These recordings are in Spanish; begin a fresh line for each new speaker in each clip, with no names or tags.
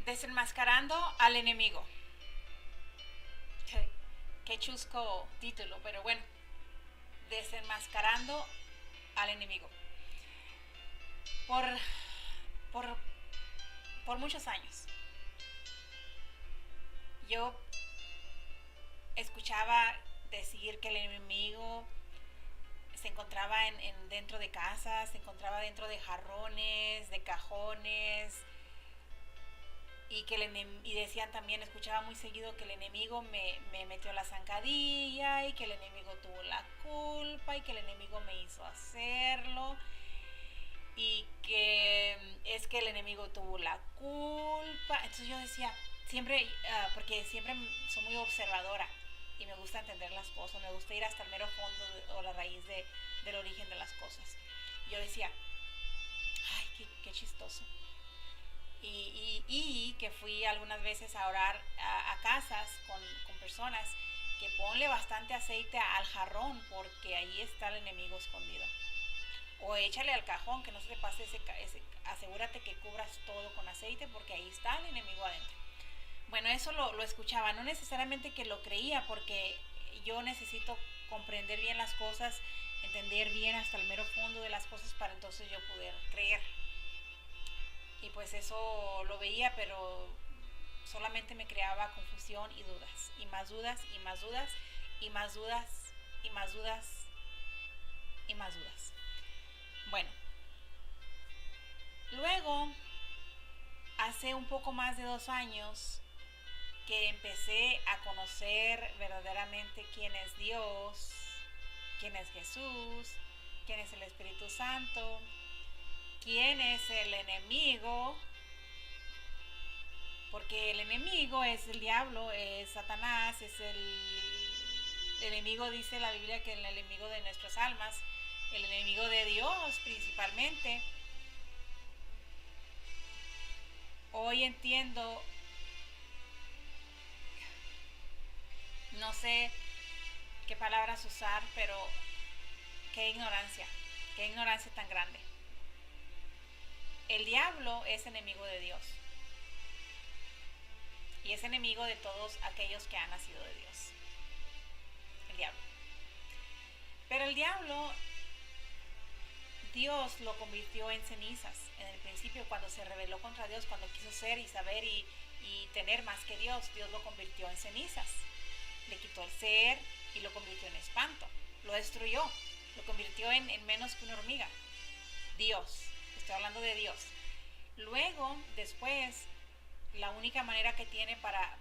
Desenmascarando al enemigo. Qué chusco título, pero bueno. Desenmascarando al enemigo. Por, por, por muchos años. Yo escuchaba decir que el enemigo se encontraba dentro de casas, se encontraba dentro de jarrones, de cajones, y decían también, escuchaba muy seguido que el enemigo me metió la zancadilla y que el enemigo tuvo la culpa y que el enemigo me hizo hacerlo y que es que el enemigo tuvo la culpa. Entonces yo decía, siempre, porque siempre soy muy observadora y me gusta entender las cosas, me gusta ir hasta el mero fondo o la raíz del origen de las cosas. Yo decía, ay, qué chistoso. Y que fui algunas veces a orar a casas con personas que ponle bastante aceite al jarrón porque ahí está el enemigo escondido. O échale al cajón, que no se te pase asegúrate que cubras todo con aceite porque ahí está el enemigo adentro. Bueno, eso lo escuchaba, no necesariamente que lo creía porque yo necesito comprender bien las cosas, entender bien hasta el mero fondo de las cosas para entonces yo poder creer. Y pues eso lo veía, pero solamente me creaba confusión y dudas, y más dudas, y más dudas, y más dudas, y más dudas, y más dudas. Bueno, luego, hace un poco más de 2 años, que empecé a conocer verdaderamente quién es Dios, quién es Jesús, quién es el Espíritu Santo, quién es el enemigo, porque el enemigo es el diablo, es Satanás, es el enemigo, dice la Biblia, que es el enemigo de nuestras almas, el enemigo de Dios principalmente. Hoy entiendo, no sé qué palabras usar, pero qué ignorancia tan grande. El diablo es enemigo de Dios y es enemigo de todos aquellos que han nacido de Dios. El diablo. Pero el diablo, Dios lo convirtió en cenizas en el principio cuando se rebeló contra Dios, cuando quiso ser y saber y tener más que Dios. Dios lo convirtió en cenizas, le quitó el ser y lo convirtió en espanto, lo destruyó, lo convirtió en menos que una hormiga. Dios, estoy hablando de Dios. Luego, después, la única manera que tiene para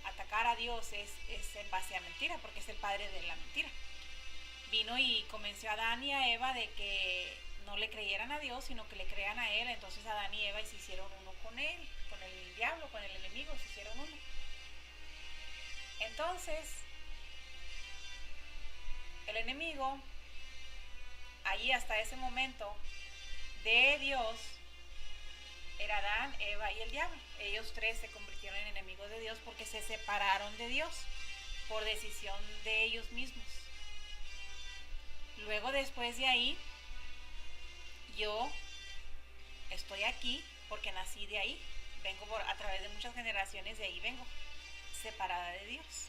atacar a Dios es en base a mentira, porque es el padre de la mentira. Vino y convenció a Adán y a Eva de que no le creyeran a Dios, sino que le crean a él. Entonces Adán y Eva se hicieron uno con él, con el diablo, con el enemigo, se hicieron uno. Entonces, el enemigo, allí hasta ese momento, de Dios, era Adán, Eva y el diablo. Ellos tres se convirtieron en enemigos de Dios porque se separaron de Dios por decisión de ellos mismos. Luego, después de ahí, yo estoy aquí porque nací de ahí. Vengo a través de muchas generaciones, de ahí vengo, separada de Dios.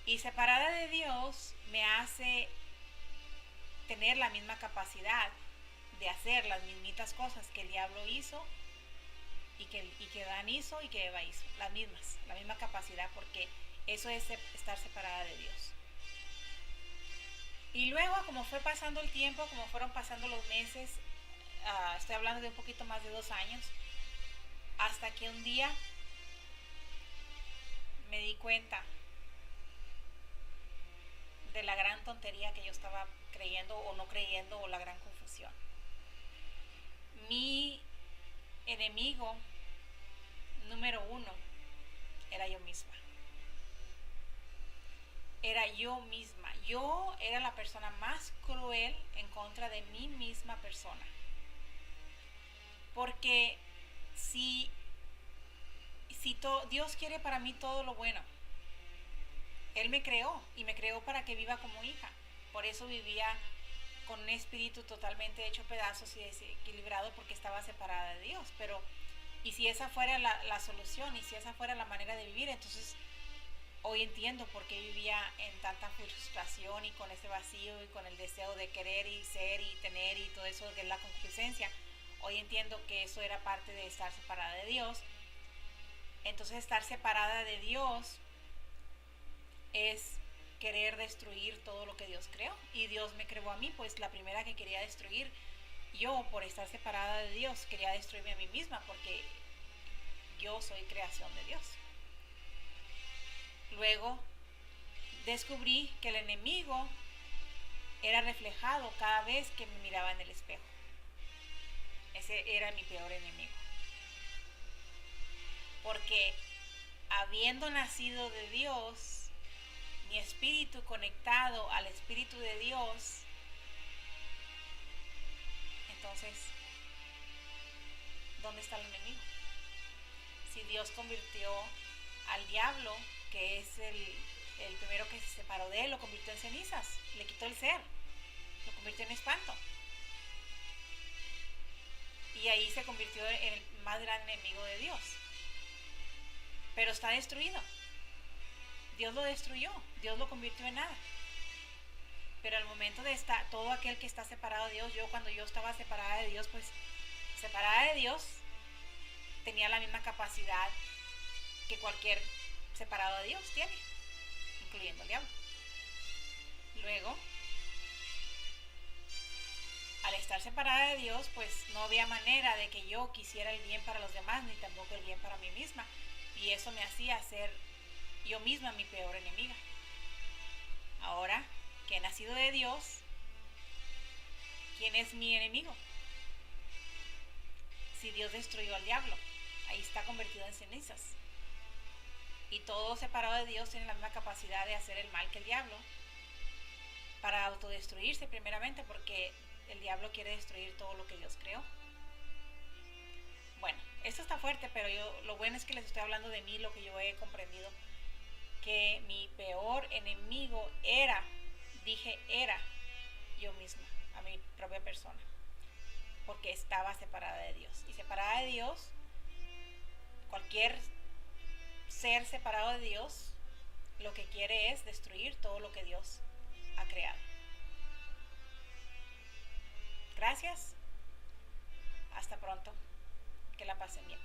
Y separada de Dios me hace tener la misma capacidad de hacer las mismitas cosas que el diablo hizo y que Adán hizo y que Eva hizo, las mismas, la misma capacidad, porque eso es estar separada de Dios. Y luego, como fue pasando el tiempo, como fueron pasando los meses, estoy hablando de un poquito más de 2 años, hasta que un día me di cuenta de la gran tontería que yo estaba creyendo o no creyendo, o la gran confusión. Mi enemigo número uno era yo misma. Era yo misma. Yo era la persona más cruel en contra de mí misma persona. Porque si Dios quiere para mí todo lo bueno, Él me creó y me creó para que viva como hija. Por eso vivía con un espíritu totalmente hecho pedazos y desequilibrado, porque estaba separada de Dios. Pero Y si esa fuera la solución, y si esa fuera la manera de vivir, entonces hoy entiendo por qué vivía en tanta frustración y con ese vacío y con el deseo de querer y ser y tener y todo eso que es la concupiscencia. Hoy entiendo que eso era parte de estar separada de Dios. Entonces estar separada de Dios es querer destruir todo lo que Dios creó. Y Dios me creó a mí, pues la primera que quería destruir, yo por estar separada de Dios, quería destruirme a mí misma, porque yo soy creación de Dios. Luego descubrí que el enemigo era reflejado cada vez que me miraba en el espejo. Ese era mi peor enemigo. Porque habiendo nacido de Dios, mi espíritu conectado al espíritu de Dios, entonces, ¿dónde está el enemigo? Si Dios convirtió al diablo, que es el primero que se separó de él, lo convirtió en cenizas, le quitó el ser, lo convirtió en espanto. Y ahí se convirtió en el más gran enemigo de Dios. Pero está destruido. Dios lo destruyó, Dios lo convirtió en nada. Pero al momento de estar, todo aquel que está separado de Dios, yo cuando yo estaba separada de Dios, pues separada de Dios, tenía la misma capacidad que cualquier separado de Dios tiene, incluyendo el diablo. Luego, al estar separada de Dios, pues no había manera de que yo quisiera el bien para los demás, ni tampoco el bien para mí misma. Y eso me hacía ser yo misma mi peor enemiga. Ahora que he nacido de Dios, ¿quién es mi enemigo? Si Dios destruyó al diablo, ahí está convertido en cenizas. Y todo separado de Dios tiene la misma capacidad de hacer el mal que el diablo, para autodestruirse primeramente, porque el diablo quiere destruir todo lo que Dios creó. Bueno, esto está fuerte, pero lo bueno es que les estoy hablando de mí, lo que yo he comprendido, que mi peor enemigo era yo misma, a mi propia persona, porque estaba separada de Dios. Y separada de Dios, cualquier ser separado de Dios, lo que quiere es destruir todo lo que Dios ha creado. Gracias. Hasta pronto. Que la pasen bien.